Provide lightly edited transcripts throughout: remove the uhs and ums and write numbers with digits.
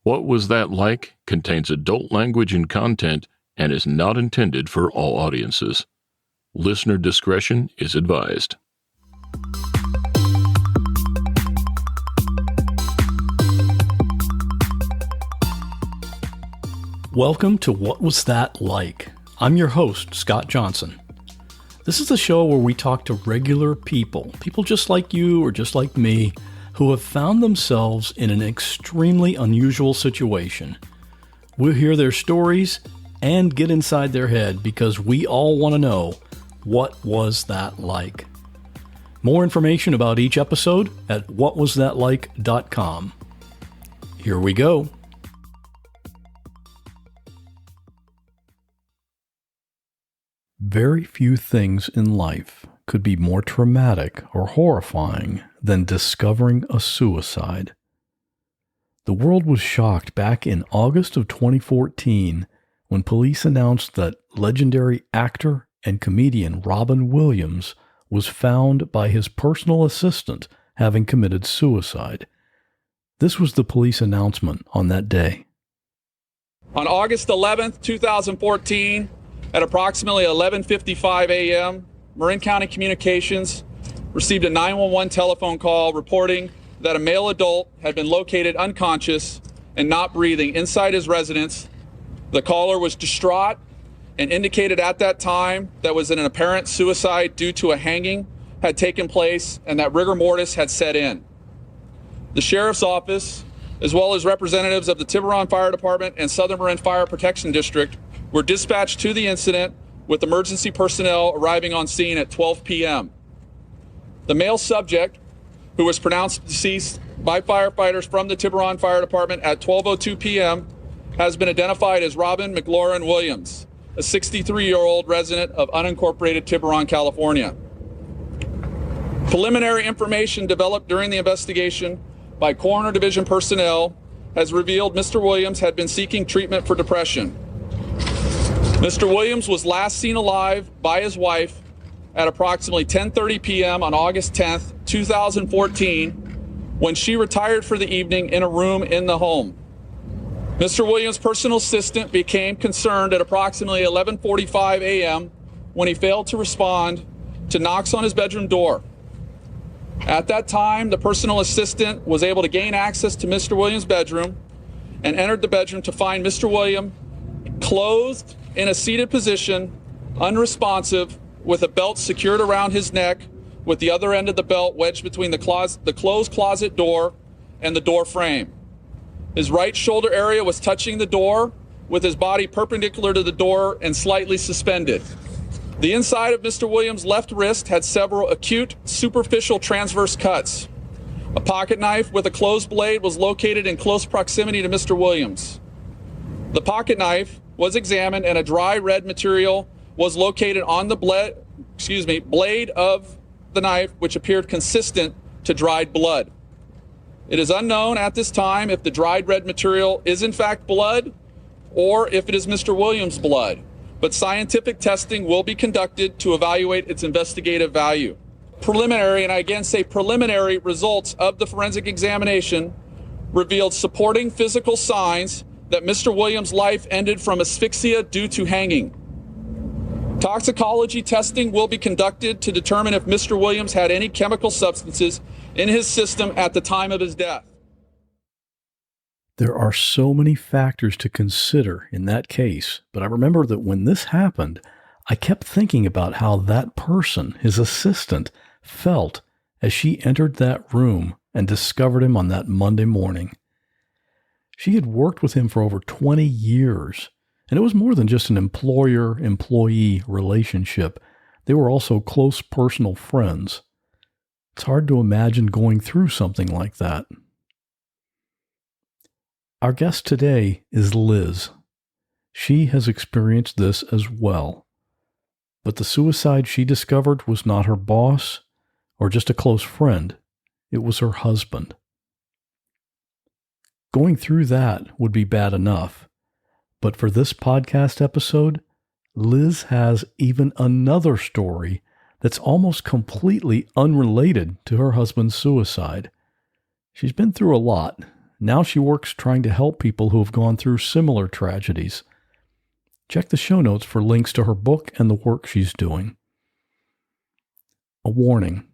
What Was That Like contains adult language and content and is not intended for all audiences. Listener discretion is advised. Welcome to What Was That Like? I'm your host, Scott Johnson. This is the show where we talk to regular people just like you or just like me, who have found themselves in an extremely unusual situation. We'll hear their stories and get inside their head because we all want to know, what was that like? More information about each episode at whatwasthatlike.com. Here we go. Very few things in life could be more traumatic or horrifying than discovering a suicide. The world was shocked back in August of 2014 when police announced that legendary actor and comedian Robin Williams was found by his personal assistant having committed suicide. This was the police announcement on that day. On August 11th, 2014, at approximately 11:55 a.m., Marin County Communications received a 911 telephone call reporting that a male adult had been located unconscious and not breathing inside his residence. The caller was distraught and indicated at that time that was an apparent suicide due to a hanging had taken place and that rigor mortis had set in. The sheriff's office, as well as representatives of the Tiburon Fire Department and Southern Marin Fire Protection District, were dispatched to the incident with emergency personnel arriving on scene at 12 p.m. The male subject, who was pronounced deceased by firefighters from the Tiburon Fire Department at 12:02 p.m., has been identified as Robin McLaurin Williams, a 63-year-old resident of unincorporated Tiburon, California. Preliminary information developed during the investigation by Coroner Division personnel has revealed Mr. Williams had been seeking treatment for depression. Mr. Williams was last seen alive by his wife at approximately 10:30 p.m. on August 10th, 2014, when she retired for the evening in a room in the home. Mr. Williams' personal assistant became concerned at approximately 11:45 a.m. when he failed to respond to knocks on his bedroom door. At that time, the personal assistant was able to gain access to Mr. Williams' bedroom and entered the bedroom to find Mr. Williams clothed in a seated position, unresponsive, with a belt secured around his neck, with the other end of the belt wedged between the closed closet door and the door frame. His right shoulder area was touching the door, with his body perpendicular to the door and slightly suspended. The inside of Mr. Williams' left wrist had several acute superficial transverse cuts. A pocket knife with a closed blade was located in close proximity to Mr. Williams. The pocket knife was examined and a dry red material was located on the blade of the knife, which appeared consistent to dried blood. It is unknown at this time if the dried red material is in fact blood or if it is Mr. Williams' blood, but scientific testing will be conducted to evaluate its investigative value. Preliminary, and I again say preliminary, results of the forensic examination revealed supporting physical signs that Mr. Williams' life ended from asphyxia due to hanging. Toxicology testing will be conducted to determine if Mr. Williams had any chemical substances in his system at the time of his death. There are so many factors to consider in that case, but I remember that when this happened, I kept thinking about how that person, his assistant, felt as she entered that room and discovered him on that Monday morning. She had worked with him for over 20 years, and it was more than just an employer-employee relationship. They were also close personal friends. It's hard to imagine going through something like that. Our guest today is Liz. She has experienced this as well. But the suicide she discovered was not her boss or just a close friend. It was her husband. Going through that would be bad enough. But for this podcast episode, Liz has even another story that's almost completely unrelated to her husband's suicide. She's been through a lot, Now she works trying to help people who have gone through similar tragedies. Check the show notes for links to her book and the work she's doing. A warning.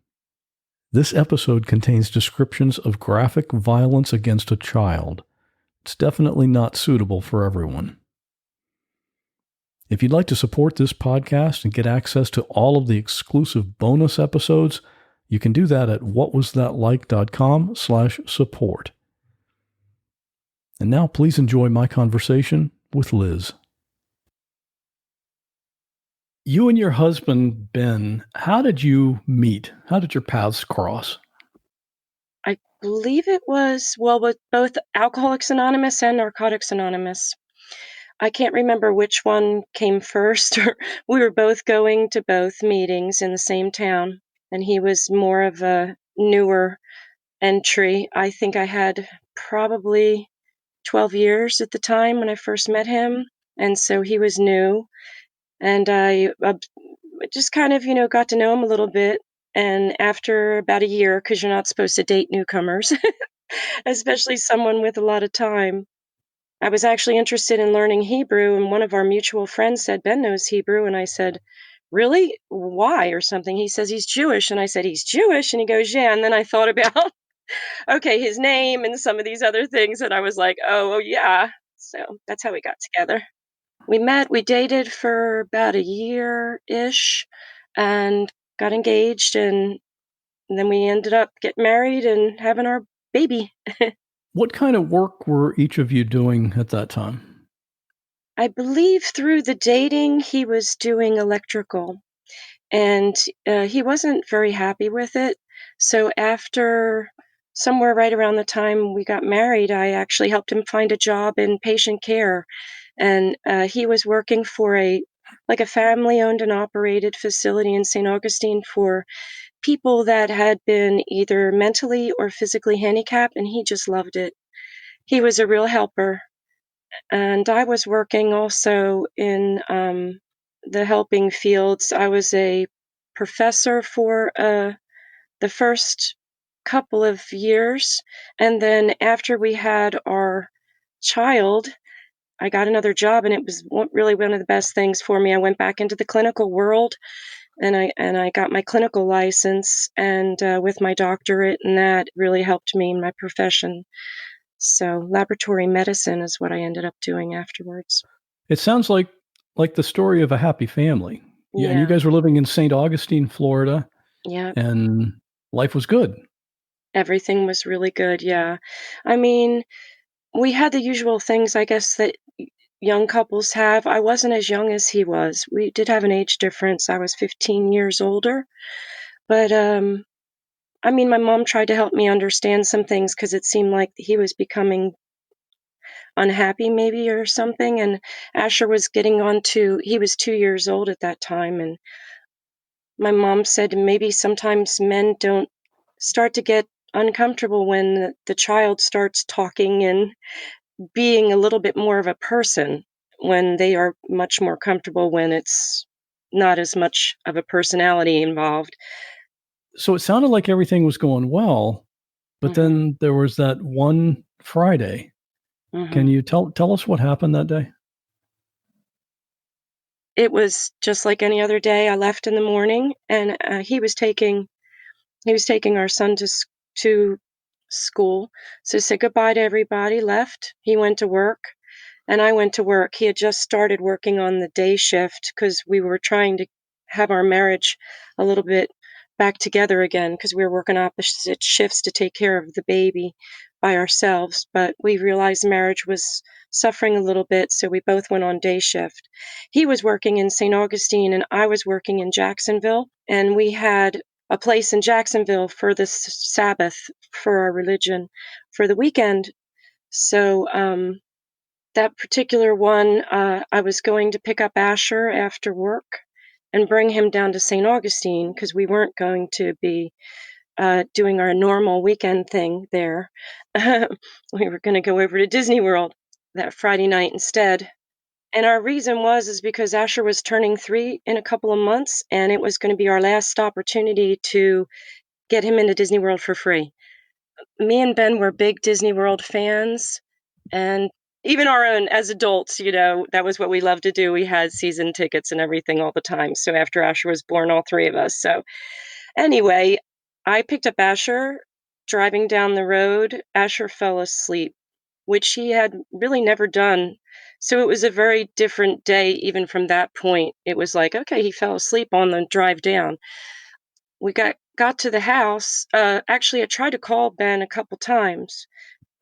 This episode contains descriptions of graphic violence against a child. It's definitely not suitable for everyone. If you'd like to support this podcast and get access to all of the exclusive bonus episodes, you can do that at whatwasthatlike.com/support. And now please enjoy my conversation with Liz. You and your husband, Ben, how did you meet? How did your paths cross? I believe it was, well, with both Alcoholics Anonymous and Narcotics Anonymous. I can't remember which one came first. We were both going to both meetings in the same town, and he was more of a newer entry. I think I had probably 12 years at the time when I first met him, and so he was new. And I just kind of, got to know him a little bit. And after about a year, because you're not supposed to date newcomers, especially someone with a lot of time, I was actually interested in learning Hebrew. And one of our mutual friends said, Ben knows Hebrew. And I said, really? Why? Or something. He says he's Jewish. And I said, he's Jewish? And he goes, yeah. And then I thought about, okay, his name and some of these other things. And I was like, oh yeah. So that's how we got together. We dated for about a year-ish and got engaged, and then we ended up getting married and having our baby. What kind of work were each of you doing at that time? I believe through the dating, he was doing electrical, and he wasn't very happy with it. So after somewhere right around the time we got married, I actually helped him find a job in patient care. And he was working for a family-owned and operated facility in St. Augustine for people that had been either mentally or physically handicapped, and he just loved it. He was a real helper. And I was working also in the helping fields. I was a professor for the first couple of years, and then after we had our child, I got another job, and it was really one of the best things for me. I went back into the clinical world, and I got my clinical license, and with my doctorate, and that really helped me in my profession. So laboratory medicine is what I ended up doing afterwards. It sounds like the story of a happy family. Yeah, and you Yeah. guys were living in St. Augustine, Florida, Yeah. and life was good. Everything was really good. Yeah. I mean, we had the usual things, I guess, that young couples have. I wasn't as young as he was. We did have an age difference. I was 15 years older. But, I mean, my mom tried to help me understand some things because it seemed like he was becoming unhappy maybe or something. And Asher was he was 2 years old at that time. And my mom said maybe sometimes men don't start to get uncomfortable when the child starts talking and being a little bit more of a person, when they are much more comfortable when it's not as much of a personality involved. So it sounded like everything was going well, but Mm-hmm. then there was that one Friday. Mm-hmm. Can you tell us what happened that day? It was just like any other day. I left in the morning, and he was taking our son to school. So said goodbye to everybody, left. He went to work, and I went to work. He had just started working on the day shift because we were trying to have our marriage a little bit back together again, because we were working opposite shifts to take care of the baby by ourselves. But we realized marriage was suffering a little bit, so we both went on day shift. He was working in St. Augustine, and I was working in Jacksonville, and we had a place in Jacksonville for the Sabbath for our religion for the weekend. So that particular one, I was going to pick up Asher after work and bring him down to St. Augustine because we weren't going to be doing our normal weekend thing there. We were going to go over to Disneyworld that Friday night instead. And our reason is because Asher was turning 3 in a couple of months, and it was going to be our last opportunity to get him into Disney World for free. me and Ben were big Disneyworld fans, and even our own as adults, that was what we loved to do. We had season tickets and everything all the time. So after Asher was born, all three of us. So anyway, I picked up Asher driving down the road. Asher fell asleep, which he had really never done. So it was a very different day, even from that point. It was like, okay, he fell asleep on the drive down. We got to the house. Actually, I tried to call Ben a couple times.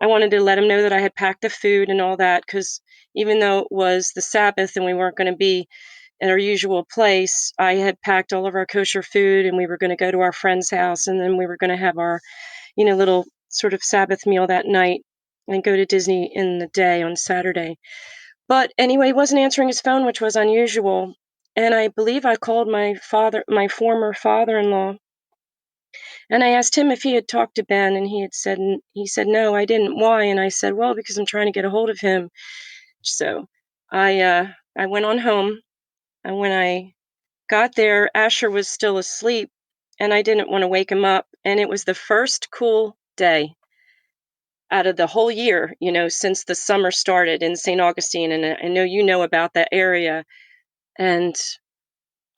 I wanted to let him know that I had packed the food and all that, because even though it was the Sabbath and we weren't going to be in our usual place, I had packed all of our kosher food and we were going to go to our friend's house, and then we were going to have our, little sort of Sabbath meal that night and go to Disney in the day on Saturday. But anyway, he wasn't answering his phone, which was unusual. And I believe I called my former father-in-law, and I asked him if he had talked to Ben, and he said, no, I didn't. Why? And I said, well, because I'm trying to get a hold of him. So I went on home, and when I got there, Asher was still asleep, and I didn't want to wake him up. And it was the first cool day out of the whole year, since the summer started in St. Augustine. And I know you know about that area. And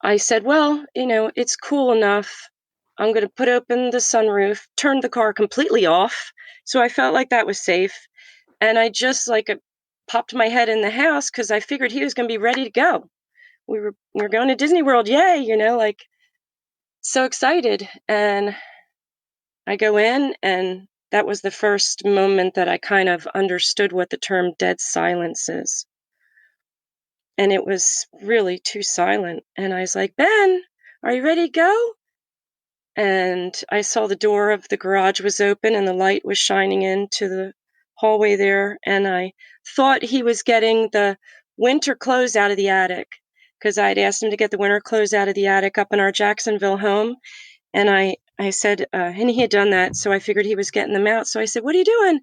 I said, well, it's cool enough. I'm going to put open the sunroof, turned the car completely off. So I felt like that was safe. And I just popped my head in the house because I figured he was going to be ready to go. We were going to Disney World. Yay. So excited. And I go in, and that was the first moment that I kind of understood what the term dead silence is. And it was really too silent. And I was like, Ben, are you ready to go? And I saw the door of the garage was open and the light was shining into the hallway there. And I thought he was getting the winter clothes out of the attic, because I'd asked him to get the winter clothes out of the attic up in our Jacksonville home. And I said, and he had done that. So I figured he was getting them out. So I said, what are you doing?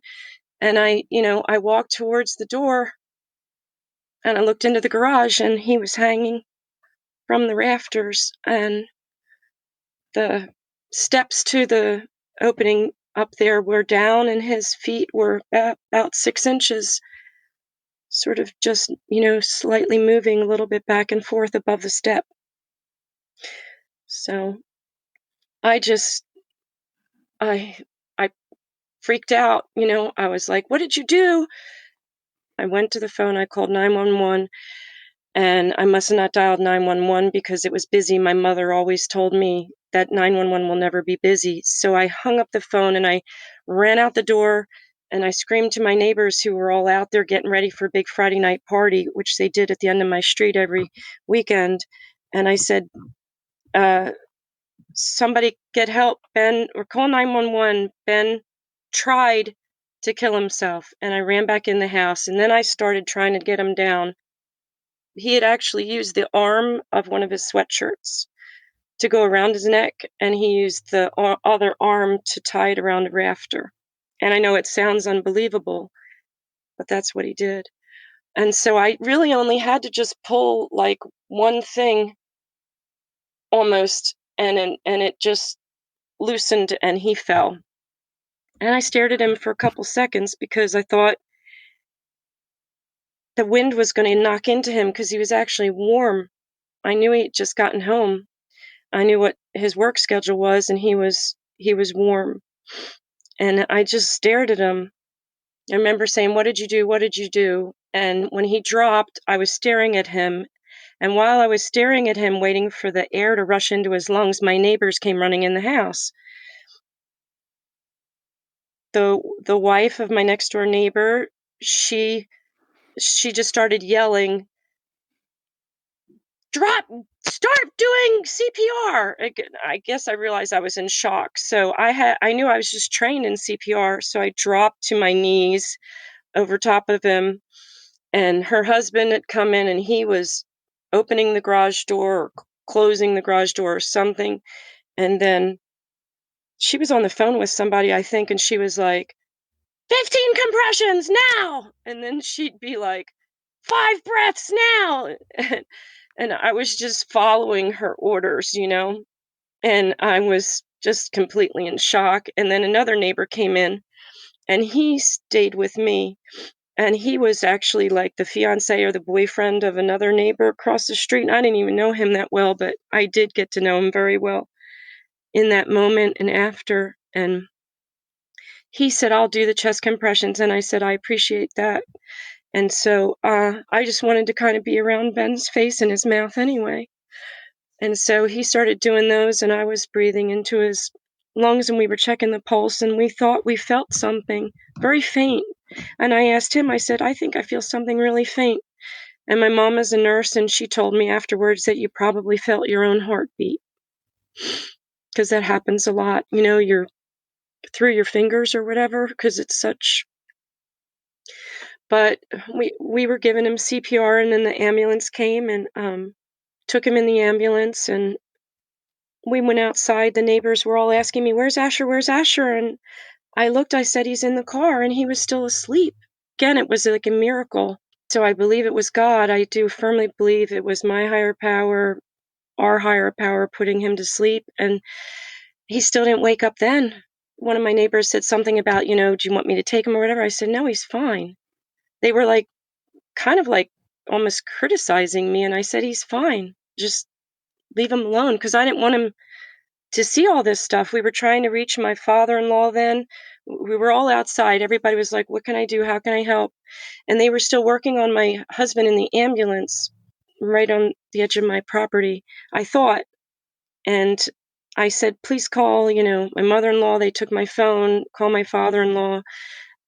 And I walked towards the door and I looked into the garage, and he was hanging from the rafters, and the steps to the opening up there were down, and his feet were about 6 inches, sort of just, slightly moving a little bit back and forth above the step. So I just, I, I freaked out, I was like, what did you do? I went to the phone, I called 911. And I must have not dialed 911 because it was busy. My mother always told me that 911 will never be busy. So I hung up the phone and I ran out the door, and I screamed to my neighbors who were all out there getting ready for a big Friday night party, which they did at the end of my street every weekend. And I said, somebody get help, Ben, or call 911. Ben tried to kill himself. And I ran back in the house, and then I started trying to get him down. He had actually used the arm of one of his sweatshirts to go around his neck, and he used the other arm to tie it around a rafter. And I know it sounds unbelievable, but that's what he did. And so I really only had to just pull like one thing almost, and it just loosened, and he fell. And I stared at him for a couple seconds because I thought the wind was going to knock into him, because he was actually warm. I knew he'd just gotten home. I knew what his work schedule was, and he was warm. And I just stared at him. I remember saying, what did you do? What did you do? And when he dropped, I was staring at him. And while I was staring at him, waiting for the air to rush into his lungs, my neighbors came running in the house. The wife of my next door neighbor, she just started yelling, start doing CPR. I guess I realized I was in shock. So I knew I was just trained in CPR. So I dropped to my knees over top of him, and her husband had come in, and he was opening the garage door or closing the garage door or something. And then she was on the phone with somebody, I think, and she was like, 15 compressions now. And then she'd be like, 5 breaths now. And I was just following her orders, and I was just completely in shock. And then another neighbor came in, and he stayed with me. And he was actually like the fiance or the boyfriend of another neighbor across the street. And I didn't even know him that well, but I did get to know him very well in that moment and after. And he said, "I'll do the chest compressions." And I said, "I appreciate that." And so I just wanted to kind of be around Ben's face and his mouth anyway. And so he started doing those, and I was breathing into his lungs, and we were checking the pulse, and we thought we felt something very faint. And I asked him, I said, "I think I feel something really faint." And my mom is a nurse, and she told me afterwards that you probably felt your own heartbeat, because that happens a lot, you're through your fingers or whatever, because it's such. But we were giving him CPR, and then the ambulance came and took him in the ambulance, and we went outside. The neighbors were all asking me, "Where's Asher? Where's Asher?" And I looked, I said, "He's in the car," and he was still asleep. Again, it was like a miracle. So I believe it was God. I do firmly believe it was my higher power, our higher power, putting him to sleep. And he still didn't wake up then. One of my neighbors said something about, "Do you want me to take him or whatever?" I said, "No, he's fine." They were like, kind of like almost criticizing me. And I said, "He's fine. Just leave him alone." Because I didn't want him to see all this stuff. We were trying to reach my father-in-law then. We were all outside. Everybody was like, "What can I do? How can I help?" And they were still working on my husband in the ambulance right on the edge of my property, I thought. And I said, "Please call, my mother-in-law." They took my phone, call my father-in-law.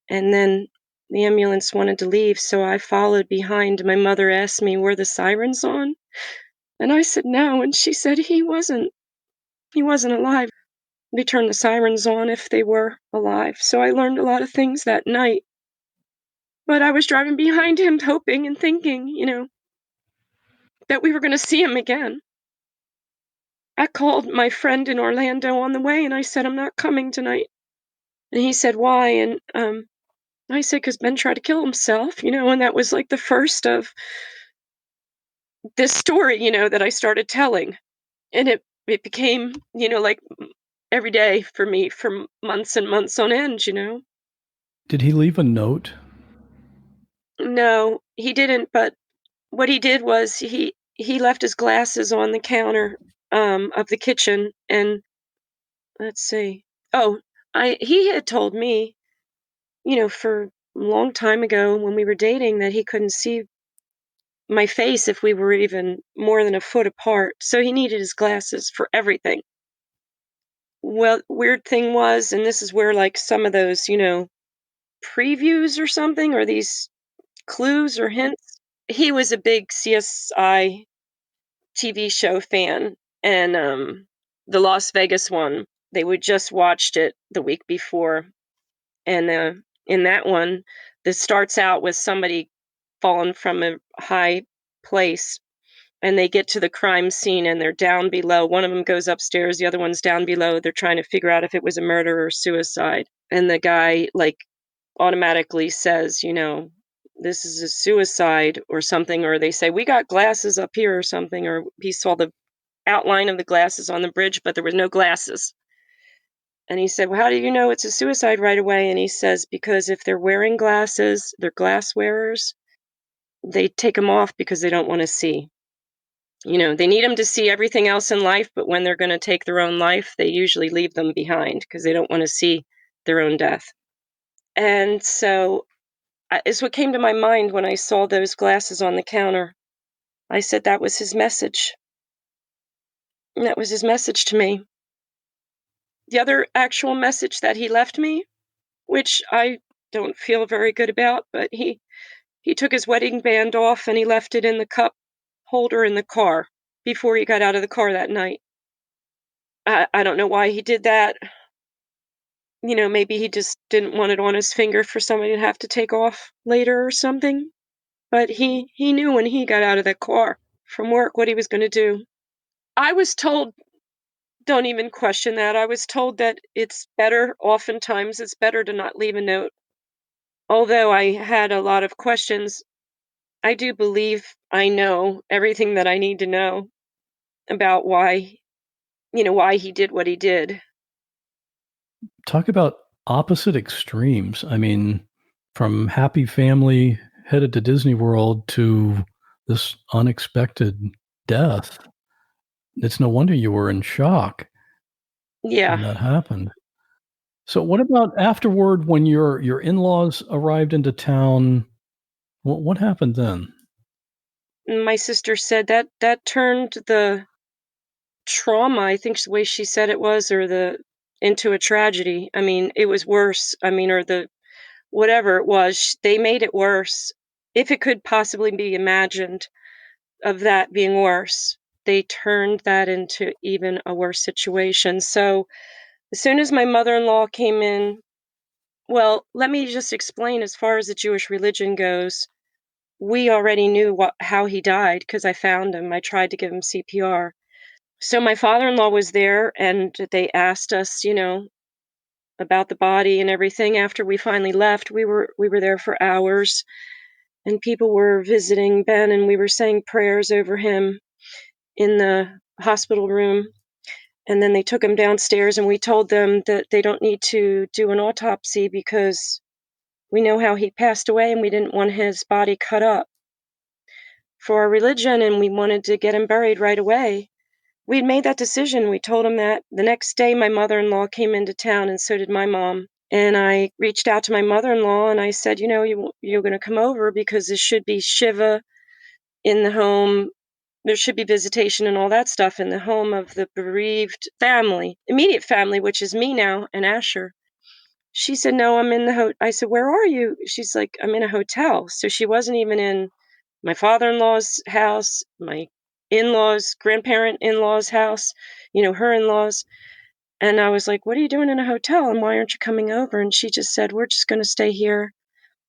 And then the ambulance wanted to leave, so I followed behind. My mother asked me, "Were the sirens on?" And I said, "No." And she said, He wasn't alive. They turned the sirens on if they were alive." So I learned a lot of things that night. But I was driving behind him, hoping and thinking, that we were going to see him again. I called my friend in Orlando on the way, and I said, "I'm not coming tonight." And he said, "Why?" And I said, "'Cause Ben tried to kill himself, and that was like the first of this story, that I started telling. And it became, like every day for me for months and months on end. Did he leave a note? No, he didn't. But what he did was he left his glasses on the counter of the kitchen. And let's see. Oh, I he had told me, for a long time ago when we were dating, that he couldn't see my face if we were even more than a foot apart. So he needed his glasses for everything. Well, weird thing was, and this is where like some of those, previews or something, or these clues or hints. He was a big CSI TV show fan, and the Las Vegas one, they would just watched it the week before. And in that one, this starts out with somebody falling from a high place, and they get to the crime scene, and they're down below. One of them goes upstairs, the other one's down below. They're trying to figure out if it was a murder or suicide. And the guy like automatically says, "This is a suicide," or something. Or they say, "We got glasses up here," or something. Or he saw the outline of the glasses on the bridge, but there was no glasses. And he said, "Well, how do you know it's a suicide right away?" And he says, "Because if they're wearing glasses, they're glass wearers, they take them off because they don't want to see. They need them to see everything else in life, but when they're going to take their own life, they usually leave them behind because they don't want to see their own death." And so it's what came to my mind when I saw those glasses on the counter. I said that was his message. And that was his message to me. The other actual message that he left me, which I don't feel very good about, but he took his wedding band off and he left it in the cup holder in the car before he got out of the car that night. I don't know why he did that. Maybe he just didn't want it on his finger for somebody to have to take off later or something. But he knew when he got out of that car from work what he was going to do. I was told, don't even question that. I was told that oftentimes it's better to not leave a note. Although I had a lot of questions, I do believe I know everything that I need to know about why he did what he did. Talk about opposite extremes. I mean, from happy family headed to Disney World to this unexpected death. It's no wonder you were in shock when Yeah. that happened. So what about afterward when your in-laws arrived into town? What happened then? My sister said that turned the trauma, I think's the way she said it was, or the into a tragedy. I mean, it was worse. I mean, or the whatever it was, they made it worse. If it could possibly be imagined of that being worse, they turned that into even a worse situation. So as soon as my mother-in-law came in, well, let me just explain as far as the Jewish religion goes. We already knew how he died because I found him. I tried to give him CPR. So my father-in-law was there and they asked us, about the body and everything. After we finally left, we were there for hours and people were visiting Ben and we were saying prayers over him in the hospital room. And then they took him downstairs and we told them that they don't need to do an autopsy because we know how he passed away and we didn't want his body cut up for our religion and we wanted to get him buried right away. We'd made that decision. We told him that. The next day, my mother-in-law came into town, and so did my mom. And I reached out to my mother-in-law, and I said, you're going to come over because there should be Shiva in the home. There should be visitation and all that stuff in the home of the bereaved family, immediate family, which is me now and Asher. She said, no, I'm in the I said, where are you? She's like, I'm in a hotel. So she wasn't even in my father-in-law's house, my in-laws, grandparent in-laws house, her in-laws. And I was like, what are you doing in a hotel? And why aren't you coming over? And she just said, we're just going to stay here.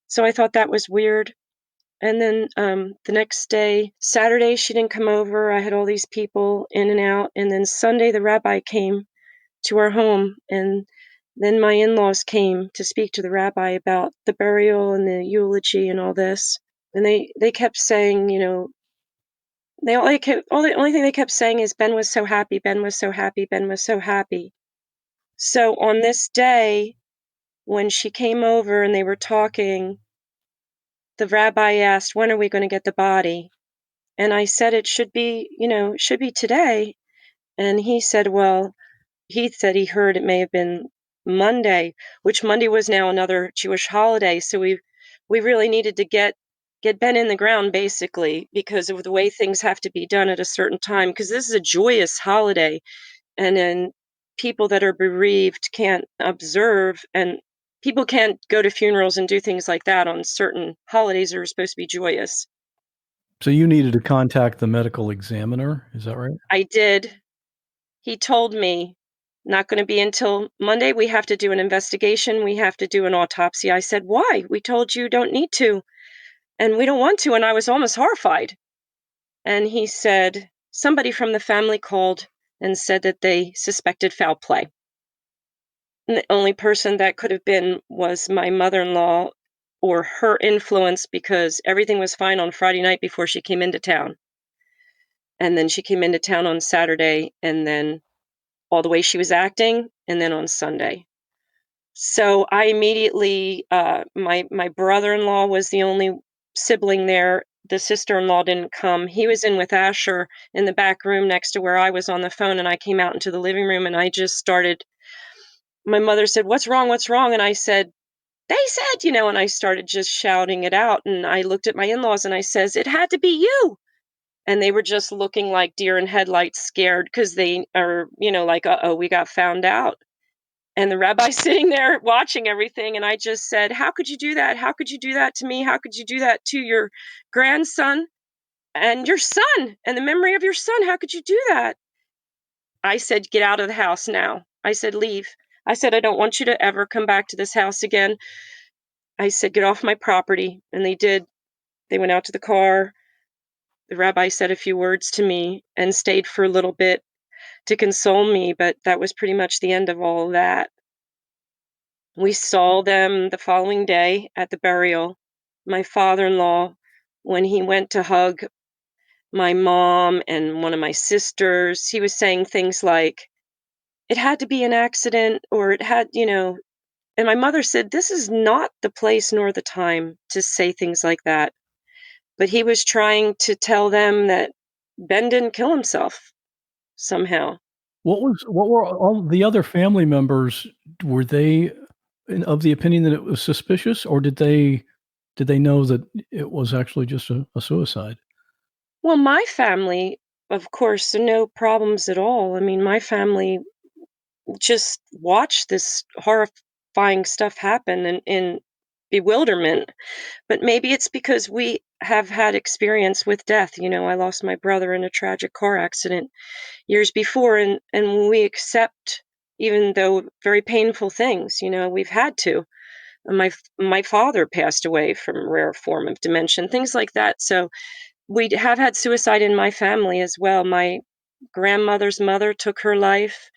So I thought that was weird. And then the next day, Saturday, she didn't come over. I had all these people in and out. And then Sunday, the rabbi came to our home. And then my in-laws came to speak to the rabbi about the burial and the eulogy and all this. And they kept saying, the only thing they kept saying is Ben was so happy, Ben was so happy, Ben was so happy. So on this day, when she came over and they were talking, the rabbi asked, when are we going to get the body? And I said, it should be today. And he said, well, he said he heard it may have been Monday, which Monday was now another Jewish holiday. So we really needed to get Ben in the ground basically because of the way things have to be done at a certain time. Because this is a joyous holiday, and then people that are bereaved can't observe, and people can't go to funerals and do things like that on certain holidays that are supposed to be joyous. So you needed to contact the medical examiner, is that right? I did. He told me, "Not gonna be until Monday, we have to do an investigation, we have to do an autopsy." I said, "Why? We told you don't need to, and we don't want to," and I was almost horrified. And he said, "Somebody from the family called and said that they suspected foul play." And the only person that could have been was my mother-in-law or her influence because everything was fine on Friday night before she came into town. And then she came into town on Saturday, and then all the way she was acting, and then on Sunday. So I immediately, my brother-in-law was the only sibling there. The sister-in-law didn't come. He was in with Asher in the back room next to where I was on the phone, and I came out into the living room, and I just started. My mother said, "What's wrong? What's wrong?" And I said, "They said," and I started just shouting it out. And I looked at my in-laws and I says, "It had to be you." And they were just looking like deer in headlights, scared because they are, like, uh-oh, we got found out. And the rabbi's sitting there watching everything. And I just said, "How could you do that? How could you do that to me? How could you do that to your grandson and your son and the memory of your son? How could you do that?" I said, "Get out of the house now." I said, "Leave." I said, "I don't want you to ever come back to this house again." I said, "Get off my property." And they did. They went out to the car. The rabbi said a few words to me and stayed for a little bit to console me, but that was pretty much the end of all of that. We saw them the following day at the burial. My father-in-law, when he went to hug my mom and one of my sisters, he was saying things like, it had to be an accident, or it had, and my mother said, "This is not the place nor the time to say things like that." But he was trying to tell them that Ben didn't kill himself somehow. What were all the other family members, were they of the opinion that it was suspicious, or did they know that it was actually just a suicide? Well, my family, of course, no problems at all. I mean, my family just watched this horrifying stuff happen in bewilderment. But maybe it's because we have had experience with death. I lost my brother in a tragic car accident years before, and we accept, even though very painful things, we've had to. My father passed away from a rare form of dementia, things like that. So we have had suicide in my family as well. My grandmother's mother took her life.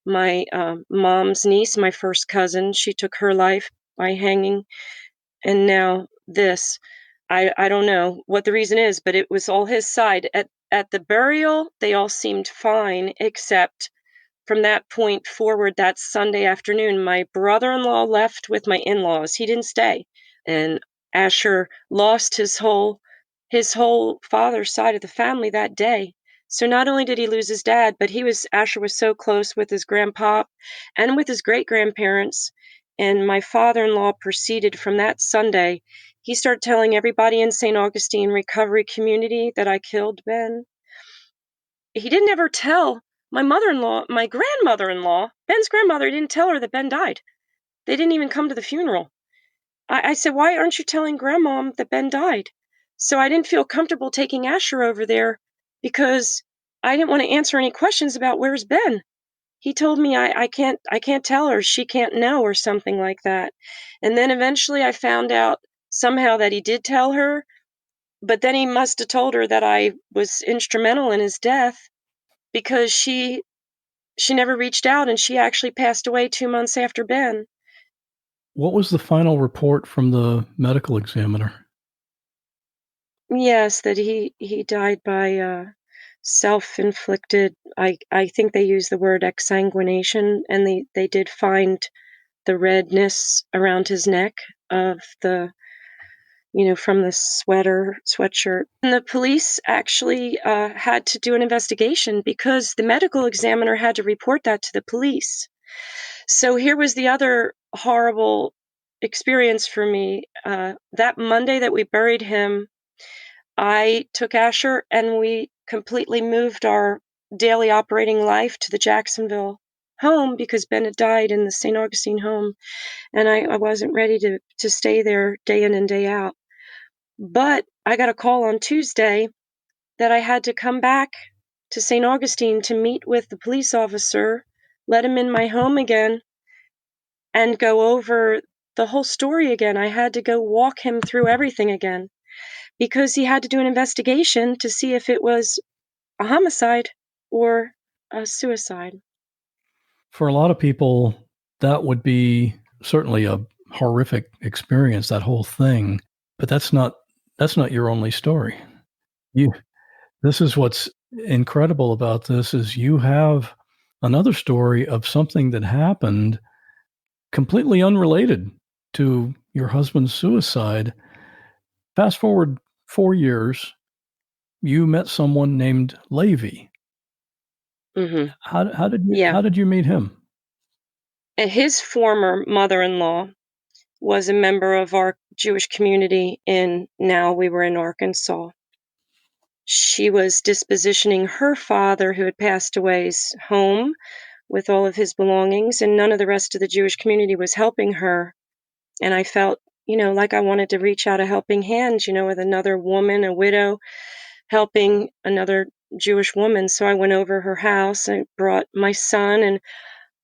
My mom's niece, my first cousin, she took her life by hanging. And now this. I don't know what the reason is, but it was all his side. At the burial, they all seemed fine, except from that point forward, that Sunday afternoon, my brother-in-law left with my in-laws. He didn't stay. And Asher lost his whole father's side of the family that day. So not only did he lose his dad, but Asher was so close with his grandpa and with his great-grandparents. And my father-in-law proceeded from that Sunday. He started telling everybody in St. Augustine recovery community that I killed Ben. He didn't ever tell my grandmother-in-law, Ben's grandmother, didn't tell her that Ben died. They didn't even come to the funeral. I said, "Why aren't you telling grandmom that Ben died?" So I didn't feel comfortable taking Asher over there because I didn't want to answer any questions about where's Ben. He told me I can't tell her, she can't know, or something like that. And then eventually I found out somehow that he did tell her, but then he must have told her that I was instrumental in his death, because she never reached out, and she actually passed away 2 months after Ben. What was the final report from the medical examiner? Yes, that he died by, self-inflicted. I think they use the word exsanguination, and they did find the redness around his neck of from the sweatshirt. And the police actually, had to do an investigation because the medical examiner had to report that to the police. So here was the other horrible experience for me. That Monday that we buried him, I took Asher and we completely moved our daily operating life to the Jacksonville home because Ben had died in the St. Augustine home, and I wasn't ready to stay there day in and day out. But I got a call on Tuesday that I had to come back to St. Augustine to meet with the police officer, let him in my home again, and go over the whole story again. I had to go walk him through everything again because he had to do an investigation to see if it was a homicide or a suicide. For a lot of people, that would be certainly a horrific experience, that whole thing. But that's not your only story. You This is what's incredible about this, is you have another story of something that happened completely unrelated to your husband's suicide. Fast forward 4 years, you met someone named Levi. Mhm. How did you Yeah. how did you meet him? And his former mother-in-law was a member of our Jewish community now we were in Arkansas. She was dispositioning her father, who had passed away's home with all of his belongings, and none of the rest of the Jewish community was helping her. And I felt, like I wanted to reach out a helping hand, with another woman, a widow, helping another Jewish woman. So I went over her house and brought my son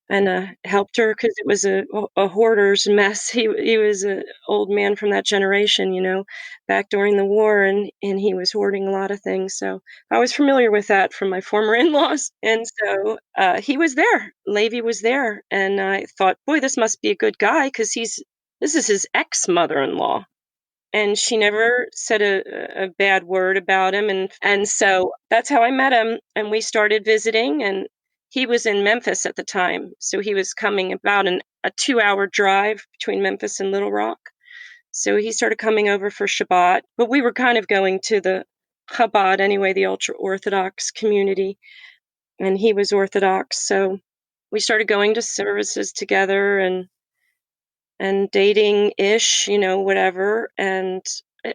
and helped her because it was a hoarder's mess. He was an old man from that generation, back during the war, and he was hoarding a lot of things. So I was familiar with that from my former in-laws, and so he was there. Levi was there, and I thought, boy, this must be a good guy because this is his ex-mother-in-law. And she never said a bad word about him, and so that's how I met him, and we started visiting, and he was in Memphis at the time, so he was coming about a 2-hour drive between Memphis and Little Rock. So he started coming over for Shabbat, but we were kind of going to the Chabad anyway, the ultra-Orthodox community, and he was Orthodox, so we started going to services together and dating-ish, whatever, and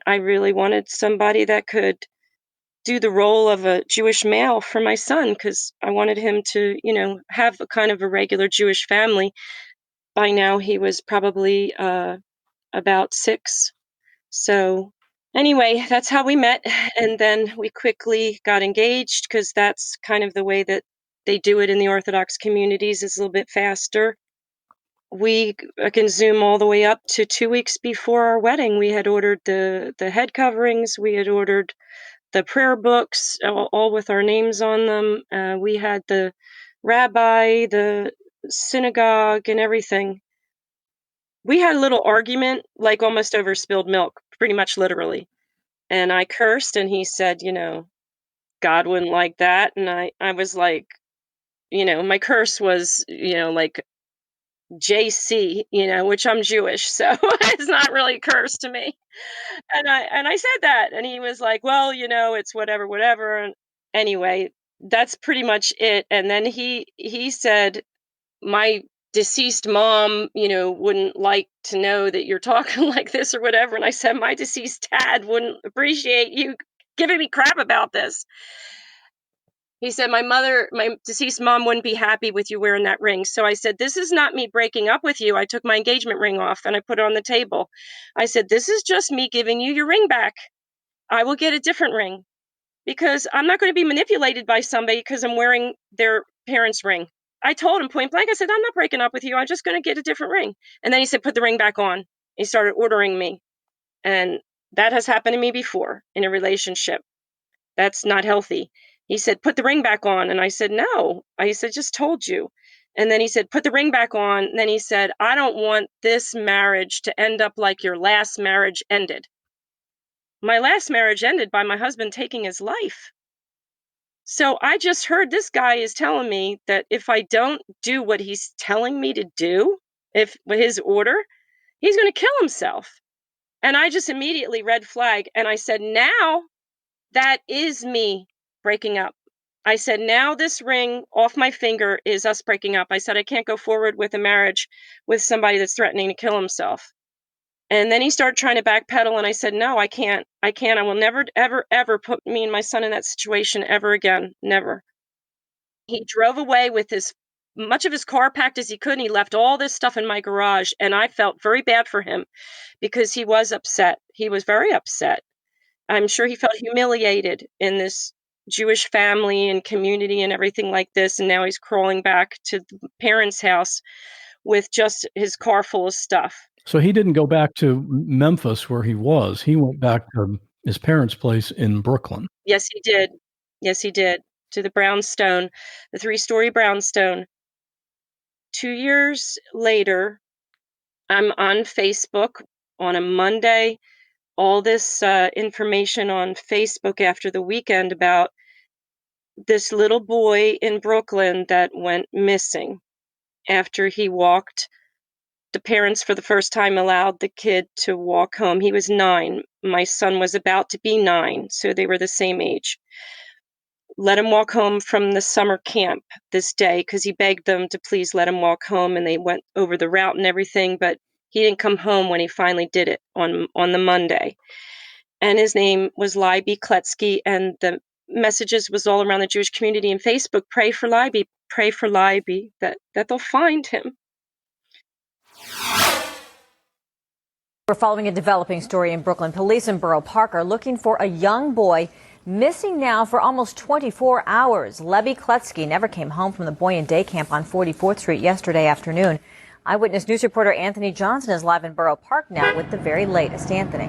I really wanted somebody that could do the role of a Jewish male for my son, because I wanted him to, have a kind of a regular Jewish family. By now, he was probably about 6. So anyway, that's how we met. And then we quickly got engaged, because that's kind of the way that they do it in the Orthodox communities, is a little bit faster. We can zoom all the way up to 2 weeks before our wedding. We had ordered the head coverings. We had ordered the prayer books, all with our names on them. We had the rabbi, the synagogue, and everything. We had a little argument, like almost over spilled milk, pretty much literally. And I cursed, and he said, God wouldn't like that. And I was like, my curse was, like JC, which I'm Jewish, so it's not really a curse to me. And I said that, and he was like, "Well, it's whatever, whatever." And anyway, that's pretty much it. And then he said, "My deceased mom, wouldn't like to know that you're talking like this or whatever." And I said, "My deceased dad wouldn't appreciate you giving me crap about this." He said, my deceased mom wouldn't be happy with you wearing that ring. So I said, "This is not me breaking up with you." I took my engagement ring off and I put it on the table. I said, "This is just me giving you your ring back. I will get a different ring, because I'm not going to be manipulated by somebody because I'm wearing their parents' ring." I told him point blank, I said, "I'm not breaking up with you. I'm just going to get a different ring." And then he said, "Put the ring back on." He started ordering me. And that has happened to me before in a relationship. That's not healthy. He said, "Put the ring back on." And I said, "No." I said, "Just told you." And then he said, "Put the ring back on." And then he said, "I don't want this marriage to end up like your last marriage ended." My last marriage ended by my husband taking his life. So I just heard this guy is telling me that if I don't do what he's telling me to do, if his order, he's going to kill himself. And I just immediately red flag. And I said, now that is me breaking up. I said, now this ring off my finger is us breaking up. I said, I can't go forward with a marriage with somebody that's threatening to kill himself. And then he started trying to backpedal. And I said, no, I can't. I will never, ever, ever put me and my son in that situation ever again. Never. He drove away with much of his car packed as he could. And he left all this stuff in my garage. And I felt very bad for him because he was upset. He was very upset. I'm sure he felt humiliated in this Jewish family and community and everything like this. And now he's crawling back to the parents' house with just his car full of stuff. So he didn't go back to Memphis where he was. He went back to his parents' place in Brooklyn. Yes, he did. Yes, he did. To the brownstone, the 3-story brownstone. 2 years later, I'm on Facebook on a Monday. All this information on Facebook after the weekend about this little boy in Brooklyn that went missing after he walked. The parents for the first time allowed the kid to walk home. He was 9. My son was about to be 9, so they were the same age. Let him walk home from the summer camp this day because he begged them to please let him walk home, and they went over the route and everything, but he didn't come home when he finally did it on the Monday. And his name was Libby Kletsky, and the messages was all around the Jewish community and Facebook, pray for Libby, that they'll find him. We're following a developing story in Brooklyn. Police in Borough Park are looking for a young boy missing now for almost 24 hours. Libby Kletsky never came home from the boy and day camp on 44th Street yesterday afternoon. Eyewitness News reporter Anthony Johnson is live in Borough Park now with the very latest. Anthony.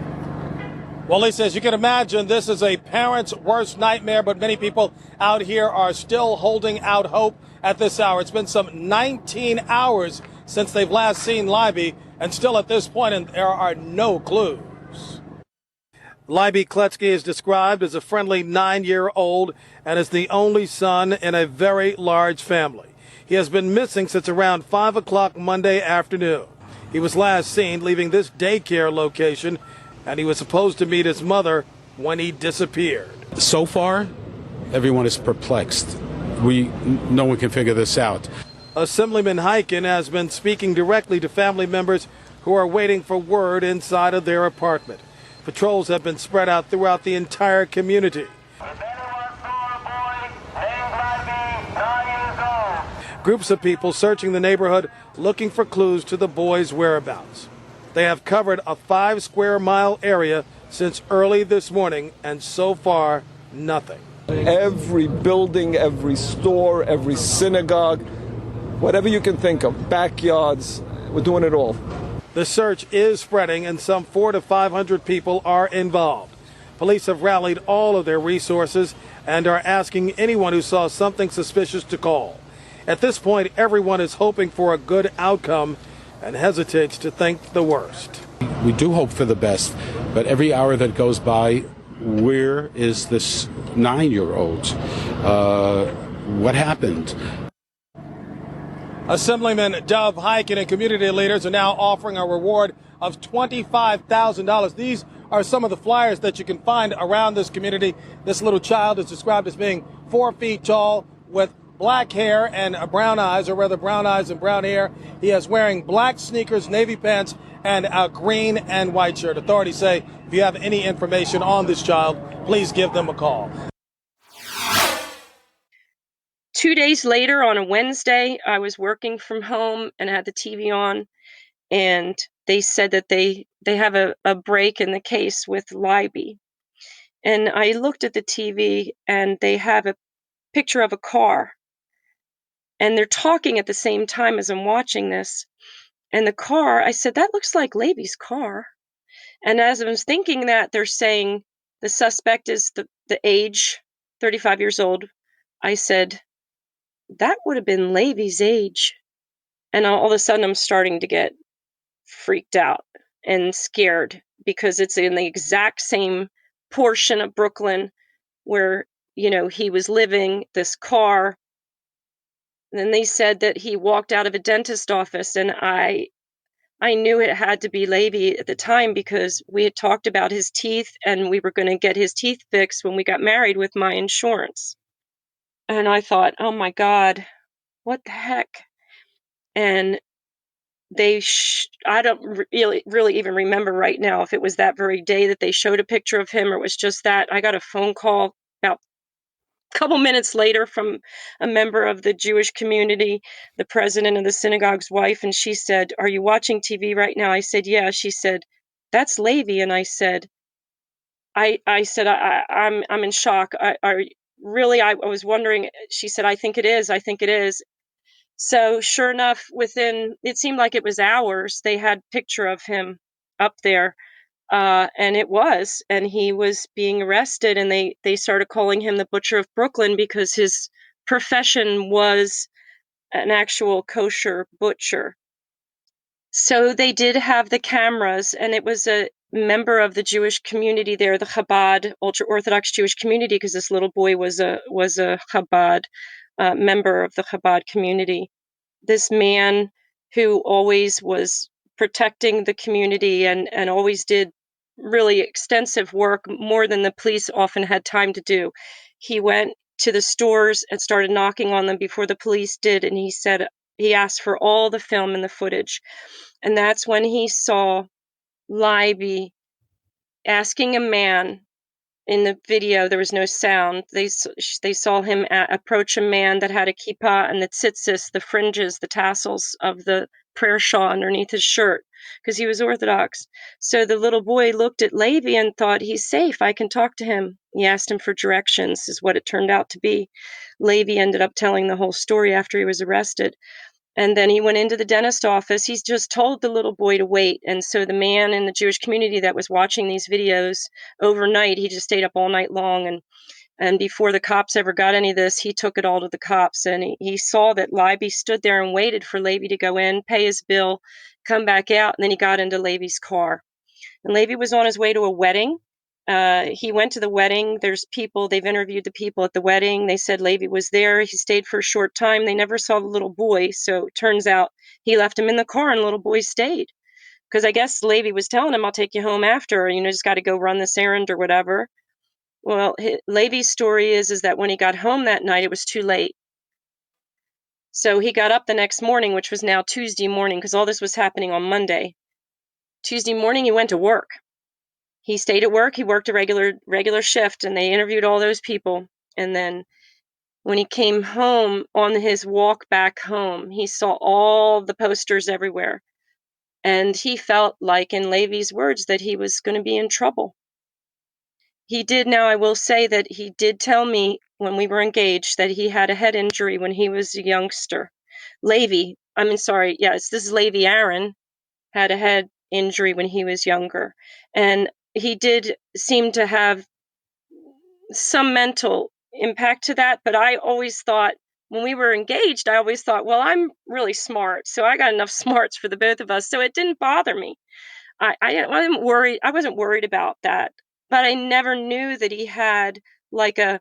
Well, Lisa, as you can imagine, this is a parent's worst nightmare, but many people out here are still holding out hope at this hour. It's been some 19 hours since they've last seen Libby, and still at this point, and there are no clues. Libby Kletsky is described as a friendly 9-year-old and is the only son in a very large family. He has been missing since around 5 o'clock Monday afternoon. He was last seen leaving this daycare location, and he was supposed to meet his mother when he disappeared. So far, everyone is perplexed. No one can figure this out. Assemblyman Hyken has been speaking directly to family members who are waiting for word inside of their apartment. Patrols have been spread out throughout the entire community. Groups of people searching the neighborhood looking for clues to the boy's whereabouts. They have covered a 5-square-mile area since early this morning, and so far, nothing. Every building, every store, every synagogue, whatever you can think of, backyards, we're doing it all. The search is spreading, and some 400 to 500 people are involved. Police have rallied all of their resources and are asking anyone who saw something suspicious to call. At this point, everyone is hoping for a good outcome and hesitates to think the worst. We do hope for the best, but every hour that goes by, where is this 9-year-old? What happened? Assemblyman Dov Hyken and community leaders are now offering a reward of $25,000. These are some of the flyers that you can find around this community. This little child is described as being 4 feet tall with black hair and brown eyes, or rather brown eyes and brown hair. He is wearing black sneakers, navy pants, and a green and white shirt. Authorities say if you have any information on this child, please give them a call. 2 days later, on a Wednesday, I was working from home and had the TV on, and they said that they have a break in the case with Libby. And I looked at the TV, and they have a picture of a car. And they're talking at the same time as I'm watching this. And the car, I said, that looks like Libby's car. And as I was thinking that, they're saying the suspect is the age, 35 years old. I said, that would have been Levy's age. And all of a sudden, I'm starting to get freaked out and scared because it's in the exact same portion of Brooklyn where, he was living, this car. And then they said that he walked out of a dentist office, and I knew it had to be Levy at the time because we had talked about his teeth, and we were going to get his teeth fixed when we got married with my insurance. And I thought, oh my God, what the heck? And I don't really even remember right now if it was that very day that they showed a picture of him or it was just that. I got a phone call about a couple minutes later from a member of the Jewish community, the president of the synagogue's wife, and she said, "Are you watching TV right now?" I said, "Yeah." She said, "That's Levy." And I said, I'm in shock. I was wondering. She said, I think it is. So sure enough, it seemed like it was hours, they had a picture of him up there. And he was being arrested, and they started calling him the Butcher of Brooklyn because his profession was an actual kosher butcher. So they did have the cameras, and it was a member of the Jewish community there, the Chabad, ultra-Orthodox Jewish community, because this little boy was a Chabad member of the Chabad community. This man who always was protecting the community and always did really extensive work, more than the police often had time to do. He went to the stores and started knocking on them before the police did, and he asked for all the film and the footage. And that's when he saw Libby asking a man. In the video, there was no sound. They saw him approach a man that had a kippah and the tzitzis, the fringes, the tassels of the prayer shawl underneath his shirt, because he was Orthodox. So the little boy looked at Levi and thought, he's safe, I can talk to him. He asked him for directions, is what it turned out to be. Levi ended up telling the whole story after he was arrested. And then he went into the dentist office. He's just told the little boy to wait. And so the man in the Jewish community that was watching these videos overnight, he just stayed up all night long. And before the cops ever got any of this, he took it all to the cops. And he saw that Libby stood there and waited for Levy to go in, pay his bill, come back out. And then he got into Levy's car. And Levy was on his way to a wedding. He went to the wedding. There's people, they've interviewed the people at the wedding. They said Levy was there. He stayed for a short time. They never saw the little boy. So it turns out he left him in the car and the little boy stayed. Because I guess Levy was telling him, I'll take you home after, or, just got to go run this errand or whatever. Well, Levy's story is that when he got home that night, it was too late. So he got up the next morning, which was now Tuesday morning, because all this was happening on Monday. Tuesday morning, he went to work. He stayed at work. He worked a regular shift, and they interviewed all those people. And then when he came home, on his walk back home, he saw all the posters everywhere. And he felt like, in Levy's words, that he was going to be in trouble. He did. Now, I will say that he did tell me when we were engaged that he had a head injury when he was a youngster. This is Levy Aaron, had a head injury when he was younger. And he did seem to have some mental impact to that. But I always thought, when we were engaged, I always thought, well, I'm really smart, so I got enough smarts for the both of us. So it didn't bother me. I wasn't worried. I wasn't worried about that. But I never knew that he had like a